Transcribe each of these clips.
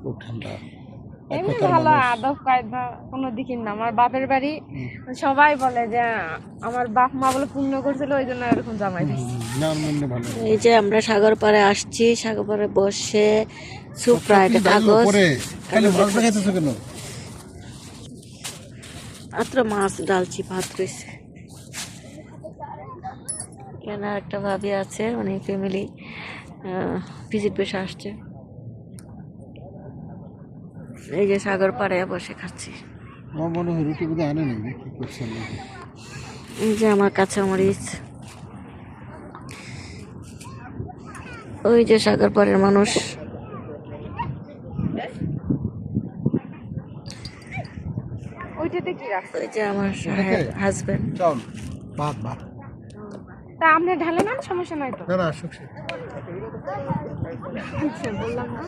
খুব ঠান্ডা। এমনি ভালো আদব কায়দা কোনো দিকের না। আমার বাপের বাড়ি সবাই বলে যে আমার বাপ মা বলে পুণ্য করছিল ওই জন্য এরকম জামাই দিচ্ছে। এই যে আমরা সাগর পাড়ে আসছি, সাগর পাড়ে বসে সুপ্রা একটা কাগজ মাত্র মাছ ডালছি, ভাত রয়েছে। এখানে একটা ভাবি আছে, মানে ফ্যামিলি ভিজিট বেশে আসছে। এই যে সাগর পাড়ে বসে খাচ্ছি। এই যে আমার কাঁচামরিচ, ওই যে সাগর পাড়ের মানুষ। ওইটাতে কি রাখছে? ওই যে আমার হাজবেন্ড। তা আপনি ঢালে না, সমস্যা নাই তো। বললাম না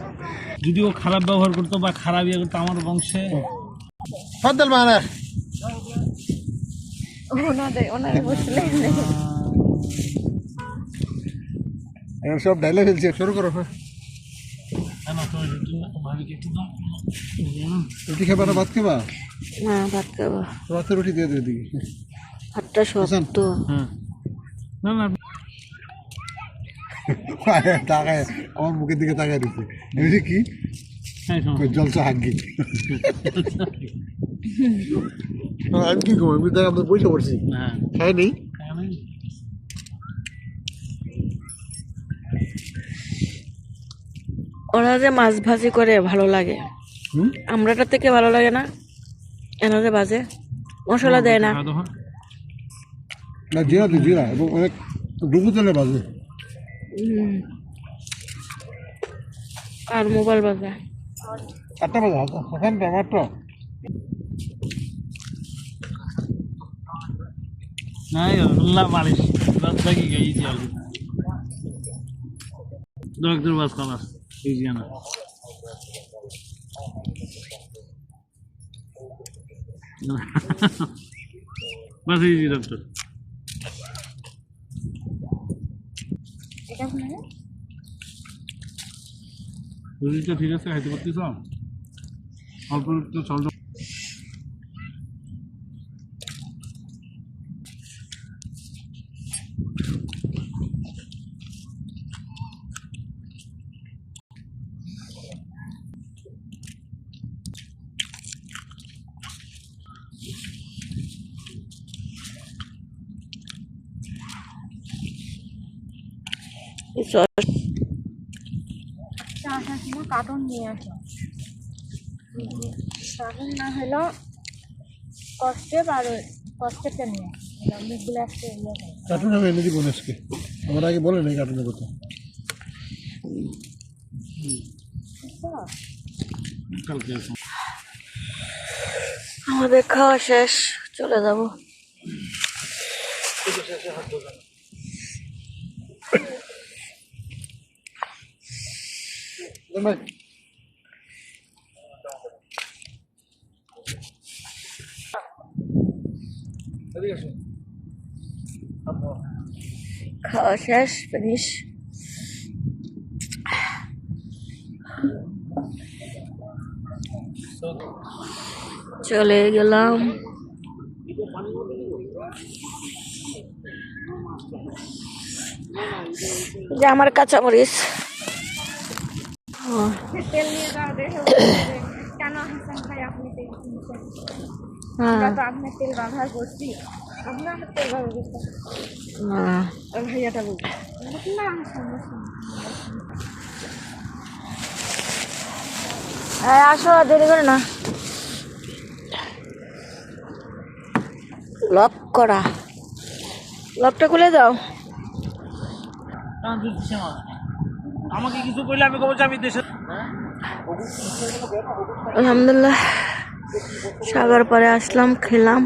যদি ও খারাপ ব্যবহার করতো বা খারাপ ইয়ে করতো আমার বংশে ওনারে বসলে সব ডাইলে ফেলছে। শুরু করো। রুটি খাবা না ভাত খাবা? না, ভাত খাবো। রাতে রুটি দিয়ে দিও দিকে। ভাতটা শক্ত। না না তাকায় আমার মুখের দিকে তাকায় দিচ্ছে। এমনি কি জলসা হাগি আমি কি করবো? আমি আপনার পয়সা পড়ছি খাই নেই। ওরা যে মাছ ভাজি করে ভালো লাগে, আমরাটা থেকে ভালো লাগে না। এনা যে বাজে মশলা দেয় না, জিরা দি জিরা এবং অনেক ডুবু তেলে বাজে। আর মোবাইল বাজে 8টা বাজে এখন মাত্র। নাই আল্লাহ মালিশ রাস্তাকি গেছি আর ডক্টর বাস খালাস এই জানা বাস এই ডক্টর এটা শুনে রুটিটা ঠিক আছে, খাইতে পারতিস? অল্প একটু চল। আসার সময় কার্টুন নিয়ে আসো। কার্টুন না হলো কষ্টে পারো, কষ্টেরটা নিয়ে অনেকগুলো একটা কার্টুন আমি এনে দিব আজকে। আমার আগে বলে নাই কার্টুনের কথা। আমাদের খাওয়া শেষ, চলে যাব। খাওয়া শেষ, ফিনিশ। চলে গেলাম। যে আমার কাঁচামরিচ তেল নিয়ে যাওয়া দেখে কেন হাসান ভাই আপনি তেল কিনছেন? তো আপনার তেল ব্যবহার করছি, আপনার তেল ব্যবহার করছেন ভাইয়াটা বলছি না। আসো, দেরি করে না। লক করা, লকটা খুলে দাও। আমাকে কিছু কইলে আমি কবো যে আমি দেশে। আলহামদুলিল্লাহ সাগর পাড়ে আসলাম, খেলাম।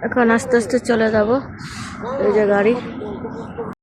এখন আস্তে আস্তে চলে যাব। এই যে গাড়ি।